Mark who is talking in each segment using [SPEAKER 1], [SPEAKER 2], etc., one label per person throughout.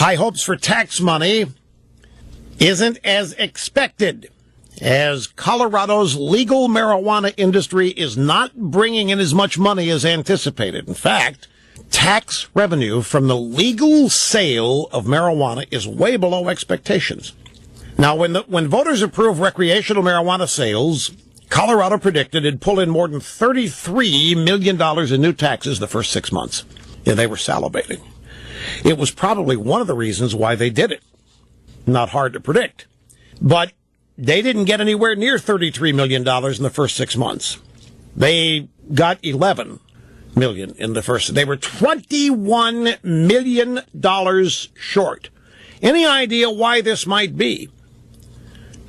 [SPEAKER 1] High hopes for tax money isn't as expected, as Colorado's legal marijuana industry is not bringing in as much money as anticipated. In fact, tax revenue from the legal sale of marijuana is way below expectations. Now, when voters approved recreational marijuana sales, Colorado predicted it'd pull in more than $33 million in new taxes the first 6 months. Yeah, they were salivating. It was probably one of the reasons why they did it. Not hard to predict. But they didn't get anywhere near $33 million in the first 6 months. They got $11 million in the first. They were $21 million short. Any idea why this might be?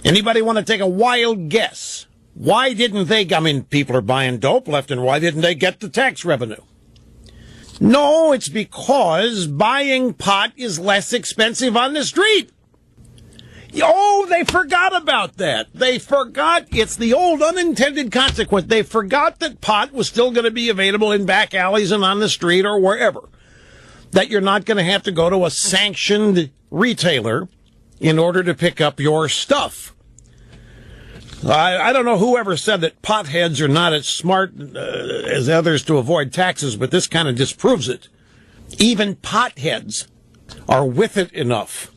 [SPEAKER 1] Anybody want to take a wild guess? Why didn't they? I mean, people are buying dope left and right. Why didn't they get the tax revenue? No, it's because buying pot is less expensive on the street. Oh, they forgot about that. They forgot. It's the old unintended consequence. They forgot that pot was still going to be available in back alleys and on the street or wherever. That you're not going to have to go to a sanctioned retailer in order to pick up your stuff. I don't know whoever said that potheads are not as smart as others to avoid taxes, but this kind of disproves it. Even potheads are with it enough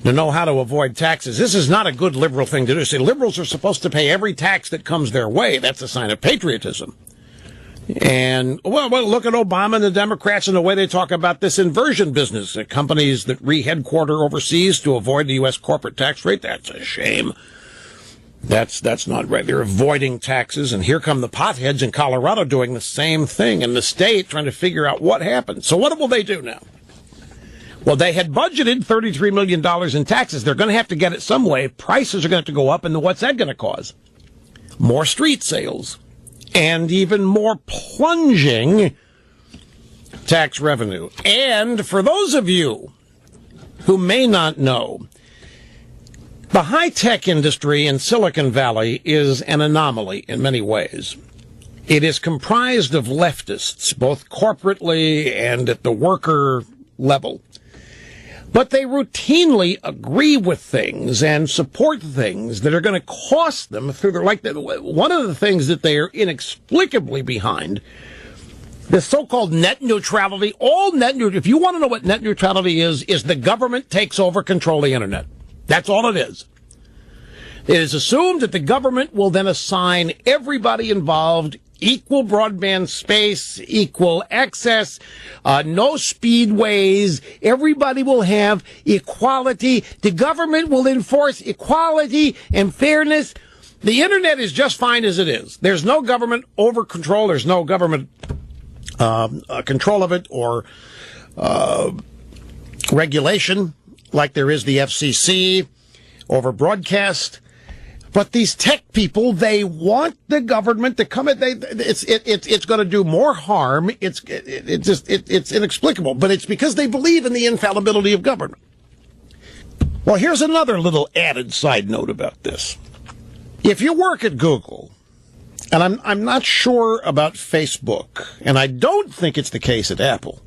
[SPEAKER 1] to know how to avoid taxes. This is not a good liberal thing to do. See, liberals are supposed to pay every tax that comes their way. That's a sign of patriotism. And, well, look at Obama and the Democrats and the way they talk about this inversion business. Companies that re-headquarter overseas to avoid the U.S. corporate tax rate. That's a shame. That's not right. They're avoiding taxes, and here come the potheads in Colorado doing the same thing in the state, trying to figure out what happened. So what will they do now? Well, they had budgeted $33 million in taxes. They're going to have to get it some way. Prices are going to have to go up, and what's that going to cause? More street sales, and even more plunging tax revenue. And for those of you who may not know, the high-tech industry in Silicon Valley is an anomaly in many ways. It is comprised of leftists, both corporately and at the worker level. But they routinely agree with things and support things that are going to cost them through their, one of the things that they are inexplicably behind, the so-called net neutrality. If you want to know what net neutrality is the government takes over control of the internet. That's all it is. It is assumed that the government will then assign everybody involved equal broadband space, equal access, no speedways. Everybody will have equality. The government will enforce equality and fairness. The internet is just fine as it is. There's no government over control. There's no government control of it or regulation like there is the FCC over broadcast. But these tech people, they want the government to come in. It's going to do more harm. It's inexplicable, but it's because they believe in the infallibility of government. Well, here's another little added side note about this. If you work at Google, and I'm not sure about Facebook, and I don't think it's the case at Apple,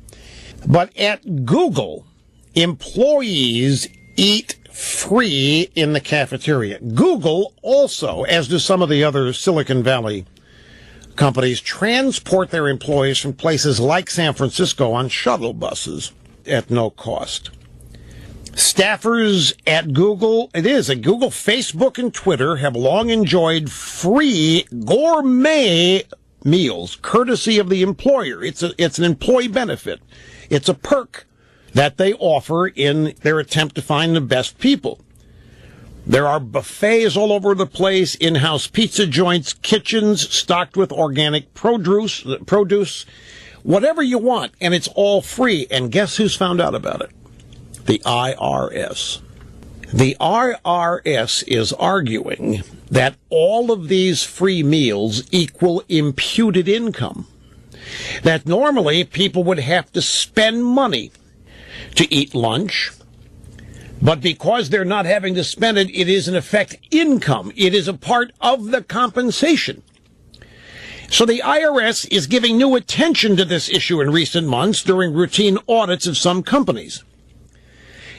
[SPEAKER 1] but at Google, employees eat free in the cafeteria. Google also, as do some of the other Silicon Valley companies, transport their employees from places like San Francisco on shuttle buses at no cost. Staffers at Google, Facebook, and Twitter have long enjoyed free gourmet meals, courtesy of the employer. It's an employee benefit. It's a perk that they offer in their attempt to find the best people. There are buffets all over the place, in-house pizza joints, kitchens stocked with organic produce, whatever you want, and it's all free. And guess who's found out about it? The IRS. The IRS is arguing that all of these free meals equal imputed income. That normally people would have to spend money to eat lunch, but because they're not having to spend it, it is in effect income. It is a part of the compensation. So the IRS is giving new attention to this issue in recent months during routine audits of some companies.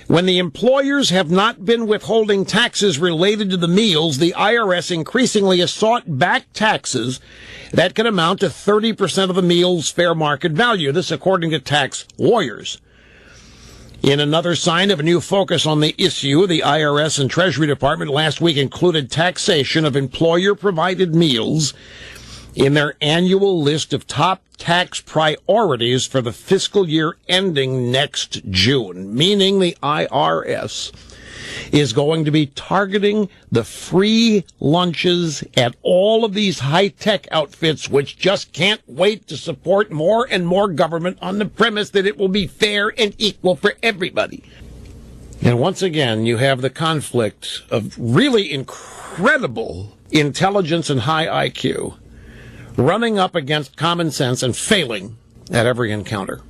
[SPEAKER 1] When the employers have not been withholding taxes related to the meals, the IRS increasingly has sought back taxes that can amount to 30% of the meal's fair market value. This according to tax lawyers. In another sign of a new focus on the issue, the IRS and Treasury Department last week included taxation of employer-provided meals in their annual list of top tax priorities for the fiscal year ending next June, meaning the IRS is going to be targeting the free lunches at all of these high-tech outfits, which just can't wait to support more and more government on the premise that it will be fair and equal for everybody. And once again, you have the conflict of really incredible intelligence and high IQ running up against common sense and failing at every encounter.